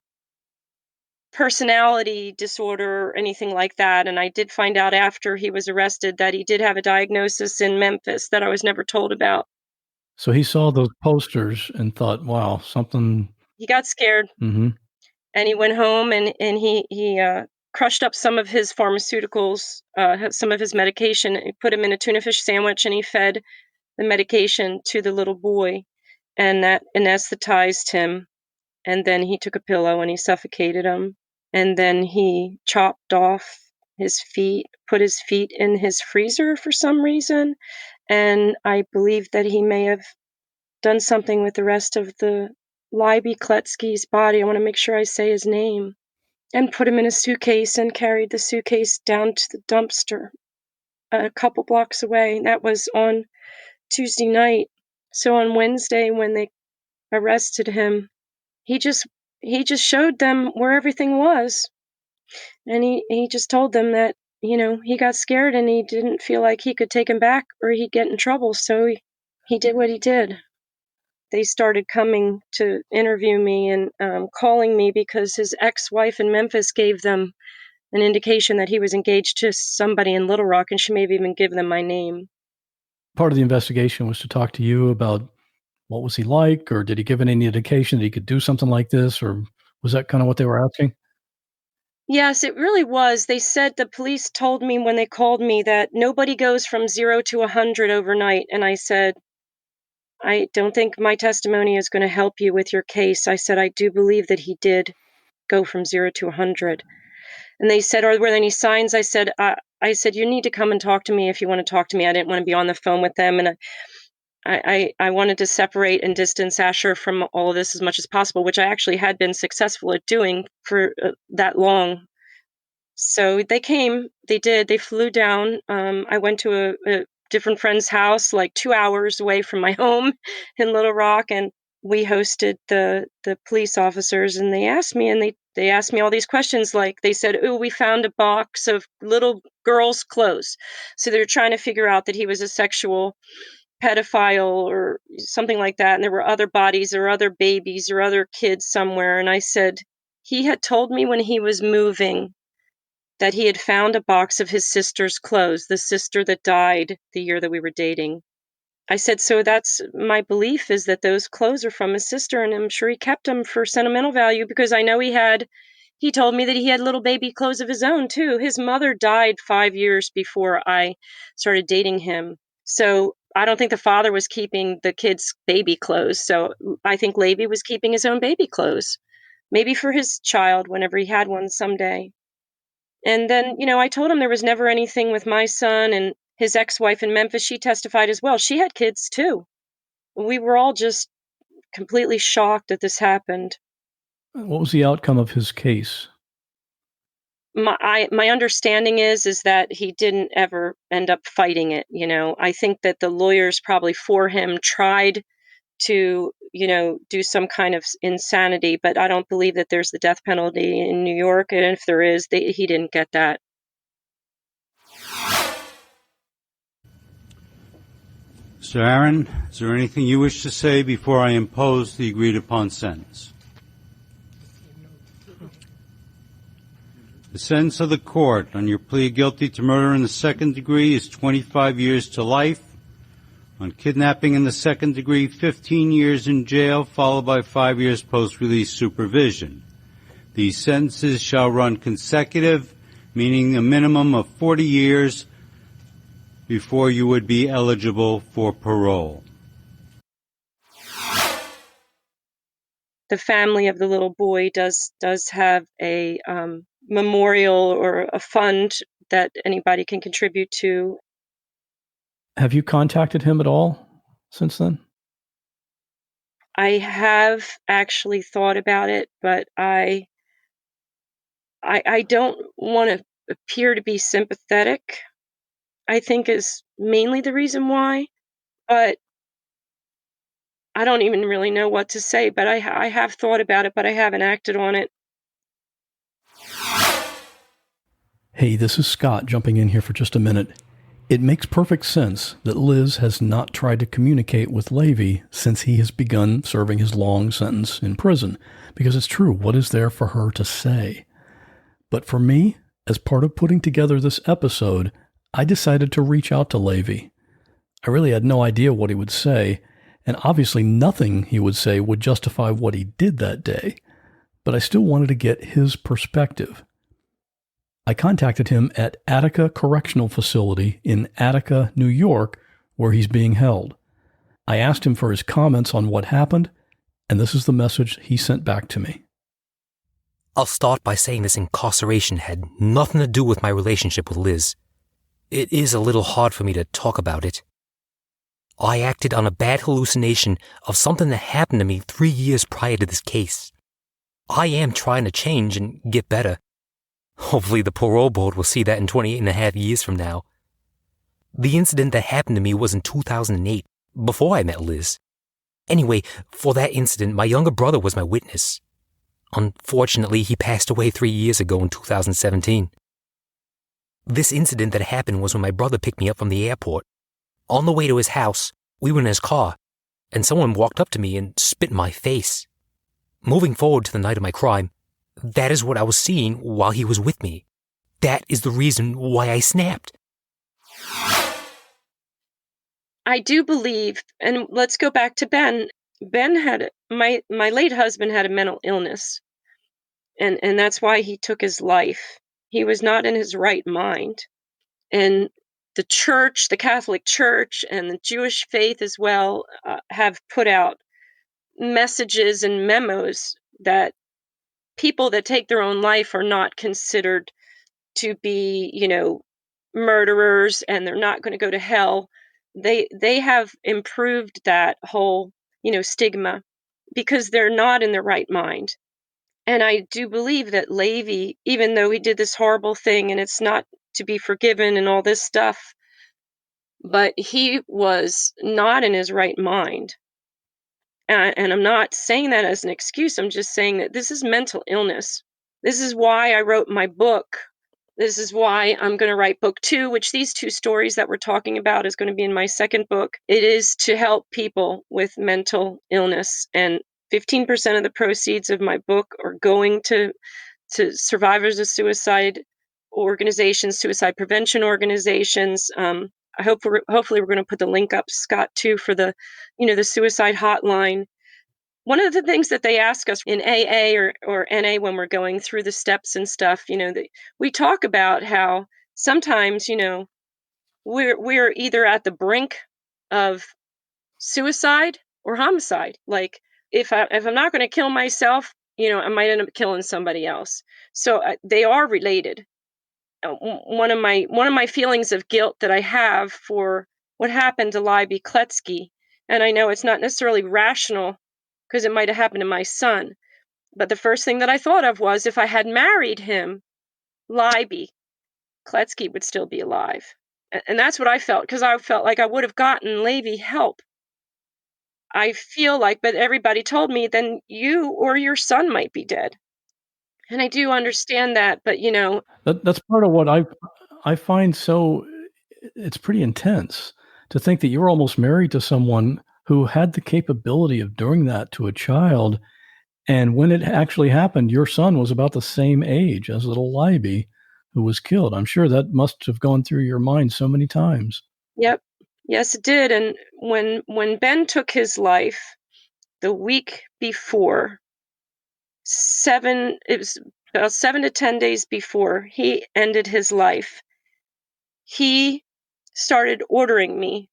personality disorder or anything like that. And I did find out after he was arrested that he did have a diagnosis in Memphis that I was never told about. So he saw those posters and thought, wow, something. He got scared. Mm-hmm. And he went home and he crushed up some of his pharmaceuticals, some of his medication. He put him in a tuna fish sandwich and he fed the medication to the little boy. And that anesthetized him. And then he took a pillow and he suffocated him. And then he chopped off his feet, put his feet in his freezer for some reason. And I believe that he may have done something with the rest of the Libby Kletsky's body. I want to make sure I say his name. And put him in a suitcase and carried the suitcase down to the dumpster a couple blocks away. That was on Tuesday night. So on Wednesday, when they arrested him, he just showed them where everything was. And he just told them that, he got scared and he didn't feel like he could take him back or he'd get in trouble. So he did what he did. They started coming to interview me and calling me because his ex-wife in Memphis gave them an indication that he was engaged to somebody in Little Rock, and she may have even given them my name. Part of the investigation was to talk to you about what was he like, or did he give any indication that he could do something like this, or was that kind of what they were asking? Yes, it really was. They said, the police told me when they called me that nobody goes from 0 to 100 overnight. And I said, I don't think my testimony is going to help you with your case. I said, I do believe that he did go from 0 to 100. And they said, were there any signs? I said, you need to come and talk to me if you want to talk to me. I didn't want to be on the phone with them. And I wanted to separate and distance Asher from all of this as much as possible, which I actually had been successful at doing for that long. So they came, they flew down. I went to a different friend's house, like 2 hours away from my home in Little Rock. And we hosted the police officers, and they asked me, they asked me all these questions. Like they said, oh, we found a box of little girls' clothes. So they were trying to figure out that he was a sexual pedophile or something like that. And there were other bodies or other babies or other kids somewhere. And I said, he had told me when he was moving that he had found a box of his sister's clothes, the sister that died the year that we were dating. I said, so that's my belief, is that those clothes are from his sister, and I'm sure he kept them for sentimental value because I know he told me that he had little baby clothes of his own too. His mother died 5 years before I started dating him. So I don't think the father was keeping the kids' baby clothes. So I think Levy was keeping his own baby clothes, maybe for his child whenever he had one someday. And then, I told him there was never anything with my son, and his ex-wife in Memphis, she testified as well. She had kids too. We were all just completely shocked that this happened. What was the outcome of his case? My understanding is that he didn't ever end up fighting it. I think that the lawyers probably for him tried to, do some kind of insanity, but I don't believe that there's the death penalty in New York. And if there is, he didn't get that. Mr. Aaron, is there anything you wish to say before I impose the agreed-upon sentence? The sentence of the court on your plea of guilty to murder in the second degree is 25 years to life. On kidnapping in the second degree, 15 years in jail, followed by 5 years post-release supervision. These sentences shall run consecutive, meaning a minimum of 40 years before you would be eligible for parole. The family of the little boy does have a memorial or a fund that anybody can contribute to. Have you contacted him at all since then? I have actually thought about it, but I don't want to appear to be sympathetic, I think is mainly the reason why, but I don't even really know what to say, but I have thought about it, but I haven't acted on it. Hey, this is Scott jumping in here for just a minute. It makes perfect sense that Liz has not tried to communicate with Levy since he has begun serving his long sentence in prison, because it's true, what is there for her to say? But for me, as part of putting together this episode, I decided to reach out to Levy. I really had no idea what he would say, and obviously nothing he would say would justify what he did that day, but I still wanted to get his perspective. I contacted him at Attica Correctional Facility in Attica, New York, where he's being held. I asked him for his comments on what happened, and this is the message he sent back to me. I'll start by saying this incarceration had nothing to do with my relationship with Liz. It is a little hard for me to talk about it. I acted on a bad hallucination of something that happened to me 3 years prior to this case. I am trying to change and get better. Hopefully the parole board will see that in 28 and a half years from now. The incident that happened to me was in 2008, before I met Liz. Anyway, for that incident, my younger brother was my witness. Unfortunately, he passed away 3 years ago in 2017. This incident that happened was when my brother picked me up from the airport. On the way to his house, we were in his car, and someone walked up to me and spit in my face. Moving forward to the night of my crime, that is what I was seeing while he was with me. That is the reason why I snapped. I do believe, and let's go back to Ben. Ben had, my late husband had a mental illness, and that's why he took his life. He was not in his right mind. And the church, the Catholic Church, and the Jewish faith as well have put out messages and memos that people that take their own life are not considered to be, murderers, and they're not going to go to hell. They have improved that whole, stigma because they're not in their right mind. And I do believe that Levy, even though he did this horrible thing and it's not to be forgiven and all this stuff, but he was not in his right mind. And I'm not saying that as an excuse. I'm just saying that this is mental illness. This is why I wrote my book. This is why I'm going to write book 2, which these 2 stories that we're talking about is going to be in my second book. It is to help people with mental illness. And 15% of the proceeds of my book are going to survivors of suicide organizations, suicide prevention organizations. Hopefully we're going to put the link up, Scott, too, for the suicide hotline. One of the things that they ask us in AA or NA when we're going through the steps and stuff, we talk about how sometimes, we're either at the brink of suicide or homicide. Like if I'm not going to kill myself, I might end up killing somebody else. So they are related. One of my feelings of guilt that I have for what happened to Libby Kletsky, and I know it's not necessarily rational because it might have happened to my son, but the first thing that I thought of was if I had married him, Libby Kletsky would still be alive. And that's what I felt, because I felt like I would have gotten Levy help. I feel like, but everybody told me then you or your son might be dead. And I do understand that, but that's part of what I find so, it's pretty intense to think that you're almost married to someone who had the capability of doing that to a child. And when it actually happened, your son was about the same age as little Libby, who was killed. I'm sure that must have gone through your mind so many times. Yep. Yes, it did. And when Ben took his life the week before, it was about 7 to 10 days before he ended his life, he started ordering me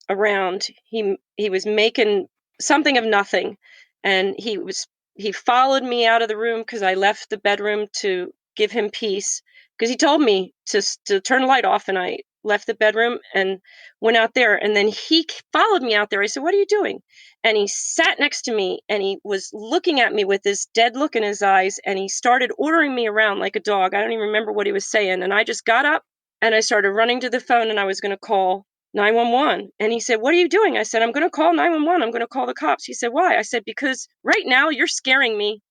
around. He was making something of nothing, and he followed me out of the room because I left the bedroom to give him peace. Because he told me to turn the light off, and I left the bedroom and went out there. And then he followed me out there. I said, "What are you doing?" And he sat next to me, and he was looking at me with this dead look in his eyes, and he started ordering me around like a dog. I don't even remember what he was saying. And I just got up and I started running to the phone, and I was going to call 911. And he said, "What are you doing?" I said, "I'm going to call 911. I'm going to call the cops." He said, "Why?" I said, "Because right now you're scaring me.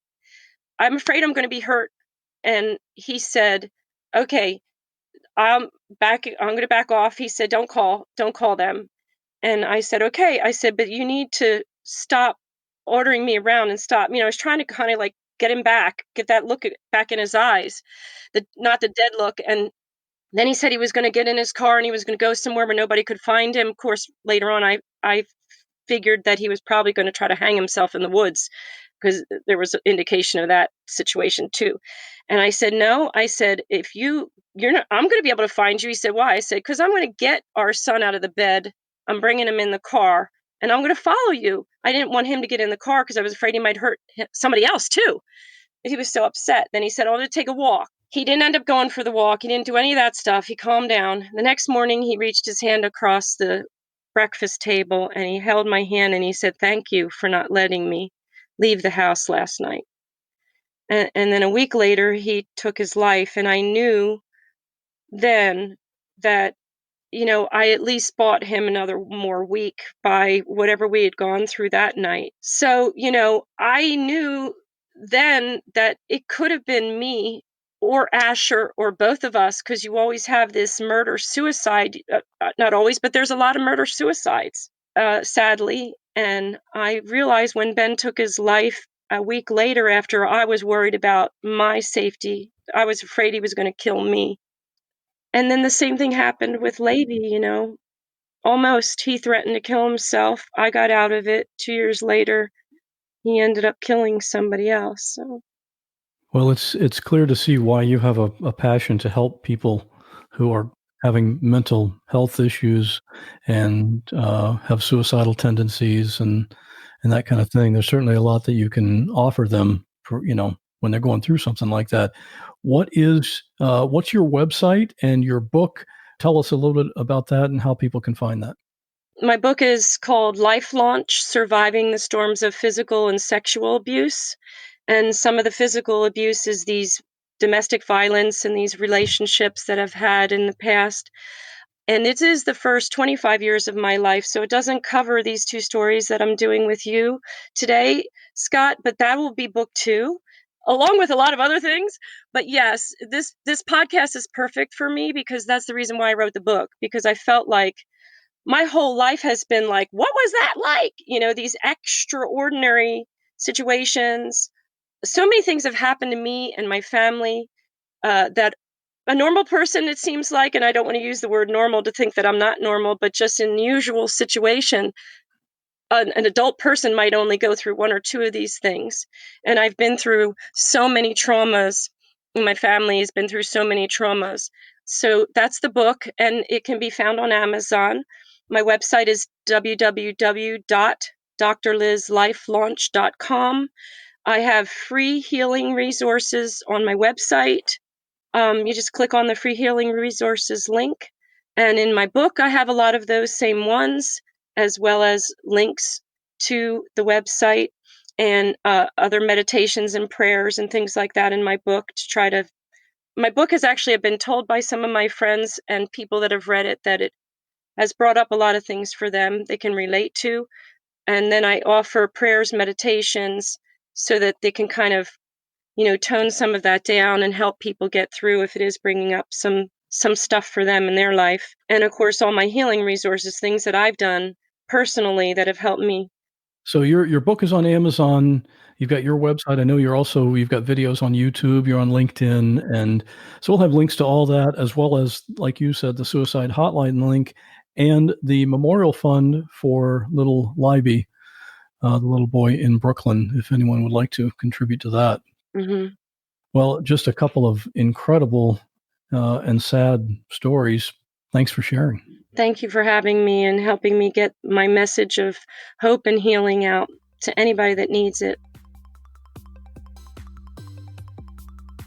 I'm afraid I'm going to be hurt." And he said, "Okay, I'm going to back off." He said, don't call them." And I said, "Okay." I said, "But you need to stop ordering me around and stop." I was trying to kind of like get him back, get that look back in his eyes, not the dead look. And then he said he was going to get in his car and he was going to go somewhere where nobody could find him. Of course, later on, I figured that he was probably going to try to hang himself in the woods, because there was an indication of that situation too. And I said, "No." I said, "If you're not, I'm going to be able to find you." He said, "Why?" I said, "Because I'm going to get our son out of the bed. I'm bringing him in the car, and I'm going to follow you." I didn't want him to get in the car because I was afraid he might hurt somebody else too. He was so upset. Then he said, "I'm going to take a walk." He didn't end up going for the walk. He didn't do any of that stuff. He calmed down. The next morning, he reached his hand across the breakfast table and he held my hand and he said, "Thank you for not letting me leave the house last night." And then a week later, he took his life. And I knew then that, I at least bought him another more week by whatever we had gone through that night. So, I knew then that it could have been me or Asher or both of us, because you always have this murder suicide, not always, but there's a lot of murder suicides, sadly. And I realized when Ben took his life a week later, after I was worried about my safety, I was afraid he was going to kill me. And then the same thing happened with Levy, almost. He threatened to kill himself. I got out of it. 2 years later, he ended up killing somebody else. So. Well, it's clear to see why you have a passion to help people who are having mental health issues and have suicidal tendencies and that kind of thing. There's certainly a lot that you can offer them for, when they're going through something like that. What's your website and your book? Tell us a little bit about that and how people can find that. My book is called Life Launch: Surviving the Storms of Physical and Sexual Abuse. And some of the physical abuse is these domestic violence and these relationships that I've had in the past. And it is the first 25 years of my life. So it doesn't cover these two stories that I'm doing with you today, Scott, but that will be book 2, along with a lot of other things. But yes, this podcast is perfect for me because that's the reason why I wrote the book, because I felt like my whole life has been like, what was that like? These extraordinary situations. So many things have happened to me and my family that a normal person, it seems like, and I don't want to use the word normal to think that I'm not normal, but just in usual situation, an adult person might only go through one or two of these things. And I've been through so many traumas. My family has been through so many traumas. So that's the book, and it can be found on Amazon. My website is www.drlizlifelaunch.com. I have free healing resources on my website. You just click on the free healing resources link. And in my book, I have a lot of those same ones, as well as links to the website and other meditations and prayers and things like that in my book my book has actually been told by some of my friends and people that have read it that it has brought up a lot of things for them they can relate to. And then I offer prayers, meditations, so that they can kind of tone some of that down and help people get through if it is bringing up some some stuff for them in their life. And of course, all my healing resources, things that I've done personally that have helped me. So your book is on Amazon. You've got your website. I know you've got videos on YouTube. You're on LinkedIn. And so we'll have links to all that, as well as, like you said, the suicide hotline link and the memorial fund for little Libby, the little boy in Brooklyn, if anyone would like to contribute to that. Mm-hmm. Well, just a couple of incredible and sad stories. Thanks for sharing. Thank you for having me and helping me get my message of hope and healing out to anybody that needs it.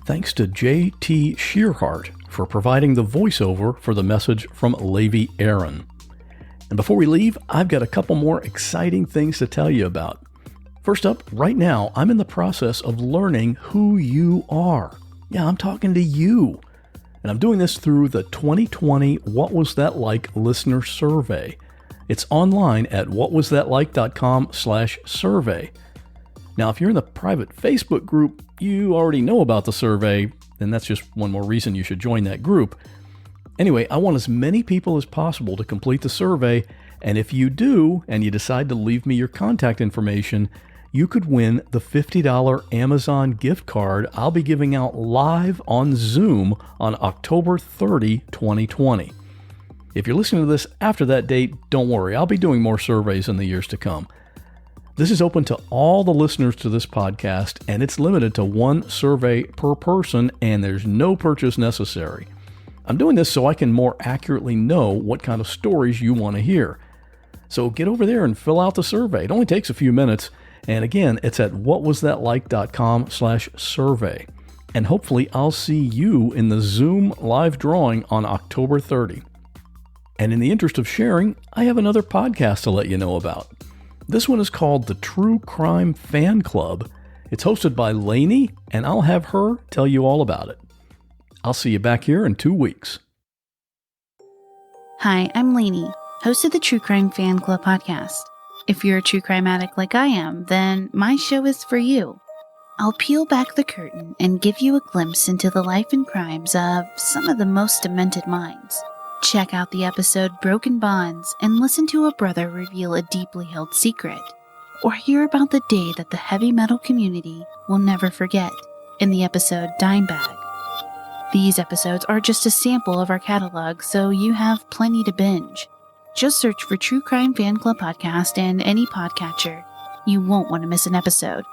Thanks to J.T. Shearhart for providing the voiceover for the message from Levi Aaron. And before we leave, I've got a couple more exciting things to tell you about. First up, right now, I'm in the process of learning who you are. Yeah, I'm talking to you. And I'm doing this through the 2020 What Was That Like listener survey. It's online at whatwasthatlike.com/survey. Now, if you're in the private Facebook group, you already know about the survey, and that's just one more reason you should join that group. Anyway, I want as many people as possible to complete the survey, and if you do, and you decide to leave me your contact information, you could win the $50 Amazon gift card I'll be giving out live on Zoom on October 30, 2020. If you're listening to this after that date, don't worry, I'll be doing more surveys in the years to come. This is open to all the listeners to this podcast, and it's limited to one survey per person, and there's no purchase necessary. I'm doing this so I can more accurately know what kind of stories you want to hear. So get over there and fill out the survey. It only takes a few minutes. And again, it's at whatwasthatlike.com/survey. And hopefully I'll see you in the Zoom live drawing on October 30. And in the interest of sharing, I have another podcast to let you know about. This one is called the True Crime Fan Club. It's hosted by Lainey, and I'll have her tell you all about it. I'll see you back here in 2 weeks. Hi, I'm Lainey, host of the True Crime Fan Club podcast. If you're a true crime addict like I am, then my show is for you. I'll peel back the curtain and give you a glimpse into the life and crimes of some of the most demented minds. Check out the episode Broken Bonds and listen to a brother reveal a deeply held secret. Or hear about the day that the heavy metal community will never forget in the episode Dime Bag. These episodes are just a sample of our catalog, so you have plenty to binge. Just search for True Crime Fan Club Podcast in any podcatcher. You won't want to miss an episode.